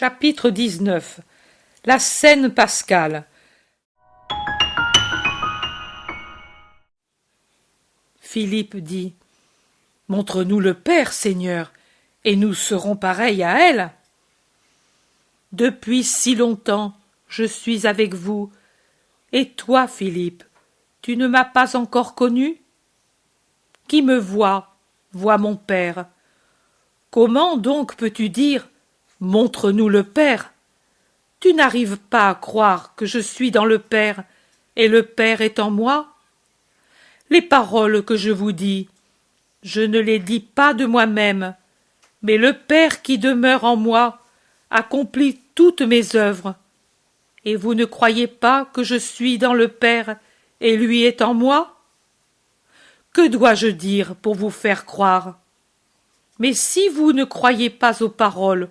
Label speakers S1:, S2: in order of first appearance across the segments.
S1: Chapitre 19. La scène pascale. Philippe dit: Montre-nous le Père, Seigneur, et nous serons pareils à elle. Depuis si longtemps, je suis avec vous, et toi, Philippe, tu ne m'as pas encore connu? Qui me voit, voit mon Père. Comment donc peux-tu dire: Montre-nous le Père? Tu n'arrives pas à croire que je suis dans le Père, et le Père est en moi? Les paroles que je vous dis, je ne les dis pas de moi-même, mais le Père qui demeure en moi accomplit toutes mes œuvres. Et vous ne croyez pas que je suis dans le Père, et lui est en moi? Que dois-je dire pour vous faire croire? Mais si vous ne croyez pas aux paroles,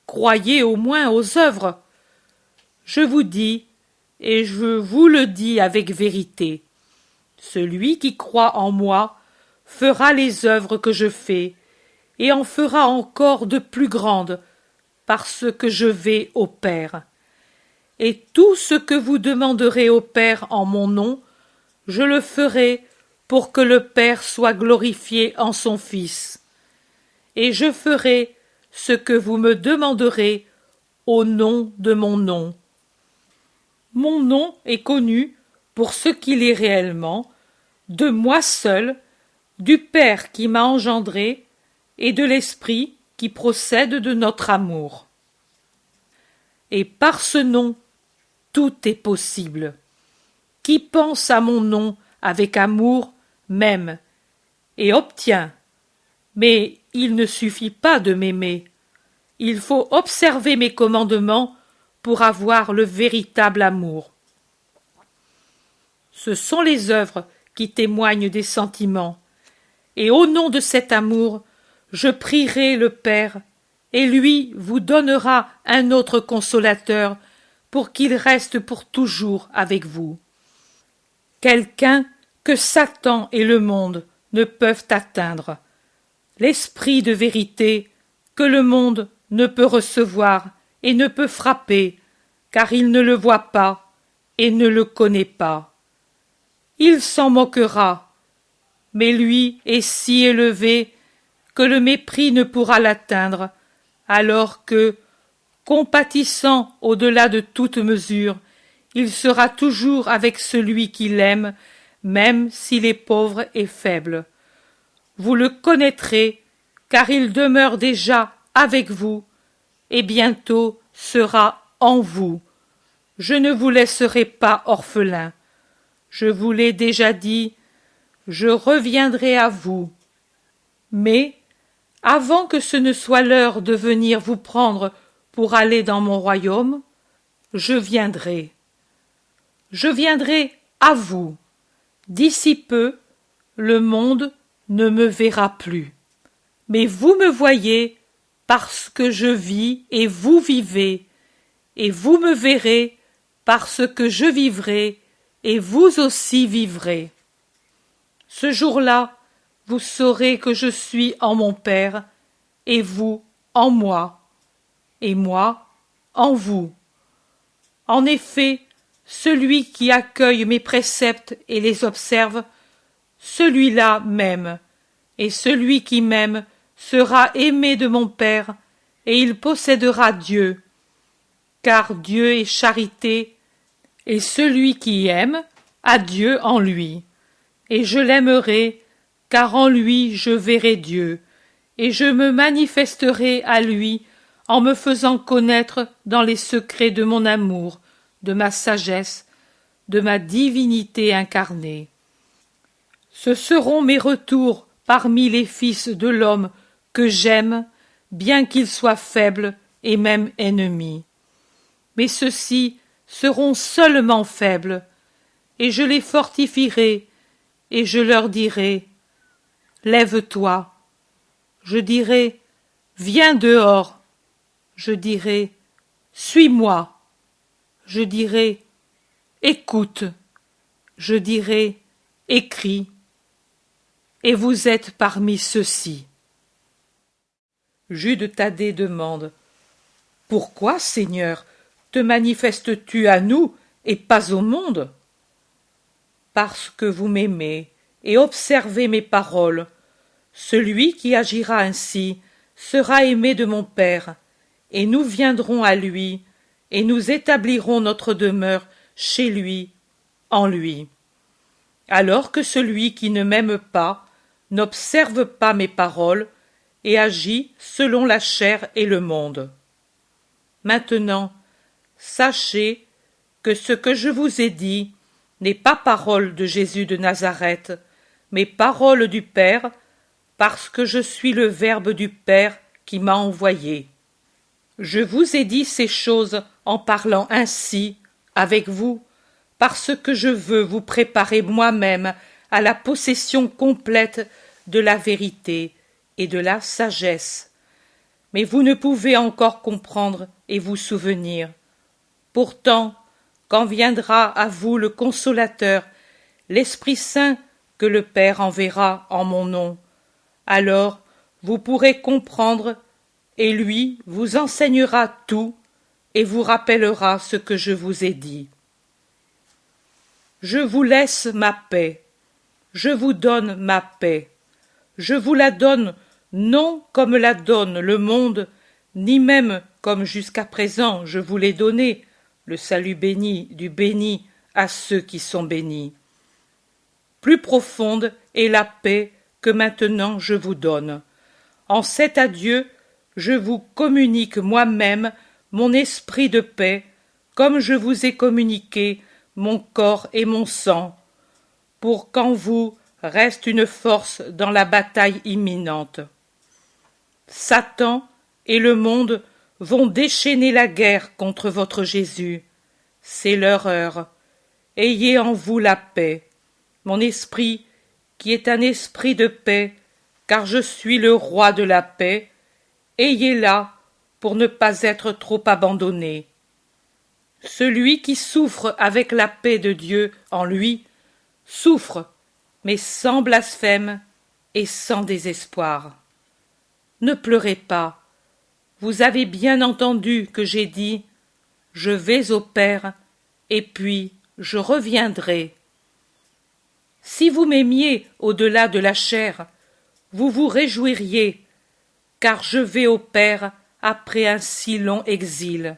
S1: croyez au moins aux œuvres. Je vous dis, et je vous le dis avec vérité, celui qui croit en moi fera les œuvres que je fais, et en fera encore de plus grandes, parce que je vais au Père. Et tout ce que vous demanderez au Père en mon nom, je le ferai pour que le Père soit glorifié en son Fils. Et je ferai ce que vous me demanderez au nom de mon nom. Mon nom est connu pour ce qu'il est réellement, de moi seul, du Père qui m'a engendré, et de l'Esprit qui procède de notre amour. Et par ce nom, tout est possible. Qui pense à mon nom avec amour m'aime et obtient. Mais il ne suffit pas de m'aimer. Il faut observer mes commandements pour avoir le véritable amour. Ce sont les œuvres qui témoignent des sentiments, et au nom de cet amour, je prierai le Père, et lui vous donnera un autre consolateur pour qu'il reste pour toujours avec vous. Quelqu'un que Satan et le monde ne peuvent atteindre, l'esprit de vérité que le monde ne peut recevoir et ne peut frapper, car il ne le voit pas et ne le connaît pas. Il s'en moquera, mais lui est si élevé que le mépris ne pourra l'atteindre, alors que, compatissant au-delà de toute mesure, il sera toujours avec celui qui l'aime, même s'il est pauvre et faible. Vous le connaîtrez, car il demeure déjà avec vous, et bientôt sera en vous. Je ne vous laisserai pas orphelins. Je vous l'ai déjà dit, je reviendrai à vous. Mais, avant que ce ne soit l'heure de venir vous prendre pour aller dans mon royaume, je viendrai. Je viendrai à vous. D'ici peu, le monde ne me verra plus. Mais vous me voyez parce que je vis et vous vivez, et vous me verrez parce que je vivrai et vous aussi vivrez. Ce jour-là, vous saurez que je suis en mon Père, et vous en moi, et moi en vous. En effet, celui qui accueille mes préceptes et les observe, celui-là m'aime, et celui qui m'aime sera aimé de mon Père, et il possédera Dieu. Car Dieu est charité, et celui qui aime a Dieu en lui. Et je l'aimerai, car en lui je verrai Dieu, et je me manifesterai à lui en me faisant connaître dans les secrets de mon amour, de ma sagesse, de ma divinité incarnée. Ce seront mes retours parmi les fils de l'homme que j'aime, bien qu'ils soient faibles et même ennemis. Mais ceux-ci seront seulement faibles, et je les fortifierai, et je leur dirai: Lève-toi. Je dirai: Viens dehors. Je dirai: Suis-moi. Je dirai: Écoute. Je dirai: Écris. Et vous êtes parmi ceux-ci. Jude Thaddée demande: Pourquoi, Seigneur, te manifestes-tu à nous et pas au monde? Parce que vous m'aimez et observez mes paroles. Celui qui agira ainsi sera aimé de mon Père, et nous viendrons à lui, et nous établirons notre demeure chez lui, en lui. Alors que celui qui ne m'aime pas n'observe pas mes paroles et agit selon la chair et le monde. Maintenant, sachez que ce que je vous ai dit n'est pas parole de Jésus de Nazareth, mais parole du Père, parce que je suis le Verbe du Père qui m'a envoyé. Je vous ai dit ces choses en parlant ainsi avec vous, parce que je veux vous préparer moi-même à la possession complète de la vérité et de la sagesse. Mais vous ne pouvez encore comprendre et vous souvenir. Pourtant, quand viendra à vous le Consolateur, l'Esprit Saint que le Père enverra en mon nom, alors vous pourrez comprendre, et lui vous enseignera tout et vous rappellera ce que je vous ai dit. Je vous laisse ma paix, je vous donne ma paix, je vous la donne non comme la donne le monde, ni même comme jusqu'à présent je vous l'ai donnée, le salut béni du béni à ceux qui sont bénis. Plus profonde est la paix que maintenant je vous donne. En cet adieu, je vous communique moi-même mon esprit de paix, comme je vous ai communiqué mon corps et mon sang, pour qu'en vous reste une force dans la bataille imminente. Satan et le monde vont déchaîner la guerre contre votre Jésus. C'est leur heure. Ayez en vous la paix. Mon esprit, qui est un esprit de paix, car je suis le roi de la paix, ayez-la pour ne pas être trop abandonné. Celui qui souffre avec la paix de Dieu en lui, souffre, mais sans blasphème et sans désespoir. Ne pleurez pas. Vous avez bien entendu que j'ai dit « Je vais au Père, et puis je reviendrai ». Si vous m'aimiez au-delà de la chair, vous vous réjouiriez, car je vais au Père après un si long exil.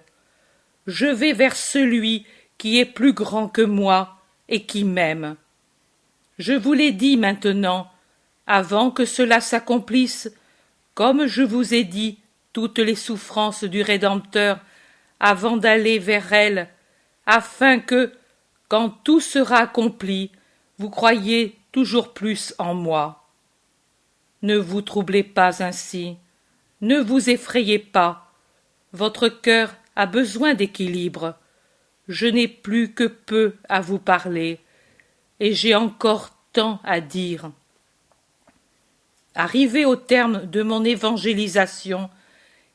S1: Je vais vers celui qui est plus grand que moi et qui m'aime. Je vous l'ai dit maintenant, avant que cela s'accomplisse, comme je vous ai dit toutes les souffrances du Rédempteur avant d'aller vers elle, afin que, quand tout sera accompli, vous croyiez toujours plus en moi. Ne vous troublez pas ainsi, ne vous effrayez pas, votre cœur a besoin d'équilibre. Je n'ai plus que peu à vous parler, et j'ai encore tant à dire. Arrivé au terme de mon évangélisation,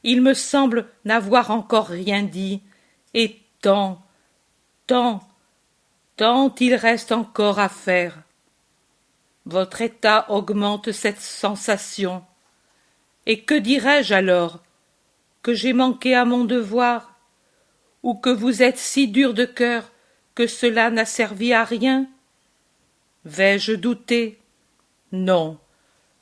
S1: il me semble n'avoir encore rien dit, et tant il reste encore à faire. Votre état augmente cette sensation. Et que dirais-je alors? Que j'ai manqué à mon devoir? Ou que vous êtes si dur de cœur que cela n'a servi à rien? Vais-je douter? Non,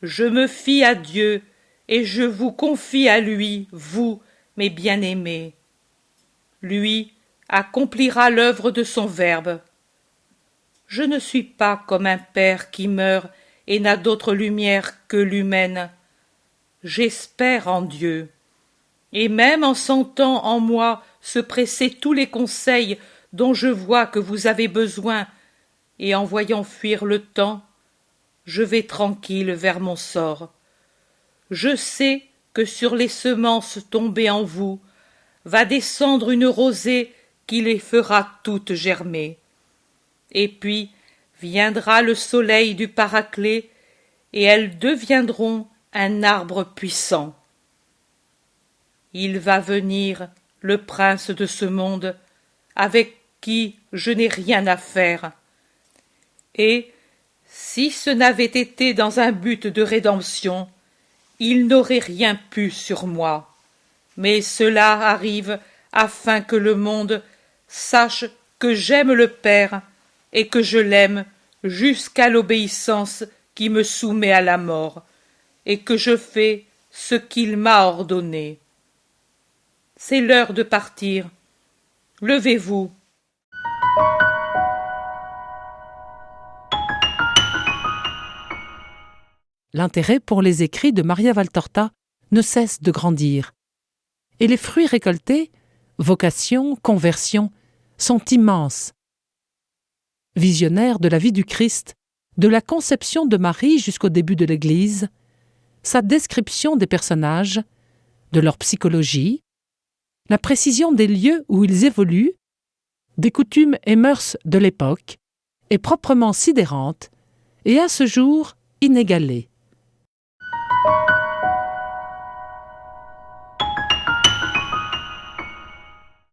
S1: je me fie à Dieu et je vous confie à lui, vous, mes bien-aimés. Lui accomplira l'œuvre de son Verbe. Je ne suis pas comme un père qui meurt et n'a d'autre lumière que l'humaine. J'espère en Dieu. Et même en sentant en moi se presser tous les conseils dont je vois que vous avez besoin, et en voyant fuir le temps, je vais tranquille vers mon sort. Je sais que sur les semences tombées en vous va descendre une rosée qui les fera toutes germer. Et puis viendra le soleil du Paraclet, et elles deviendront un arbre puissant. Il va venir, le prince de ce monde, avec qui je n'ai rien à faire. Et, si ce n'avait été dans un but de rédemption, il n'aurait rien pu sur moi. mais cela arrive afin que le monde sache que j'aime le Père et que je l'aime jusqu'à l'obéissance qui me soumet à la mort, et que je fais ce qu'il m'a ordonné. C'est l'heure de partir. Levez-vous.
S2: L'intérêt pour les écrits de Maria Valtorta ne cesse de grandir. Et les fruits récoltés, vocation, conversion, sont immenses. Visionnaire de la vie du Christ, de la conception de Marie jusqu'au début de l'Église, sa description des personnages, de leur psychologie, la précision des lieux où ils évoluent, des coutumes et mœurs de l'époque, est proprement sidérante et à ce jour inégalée.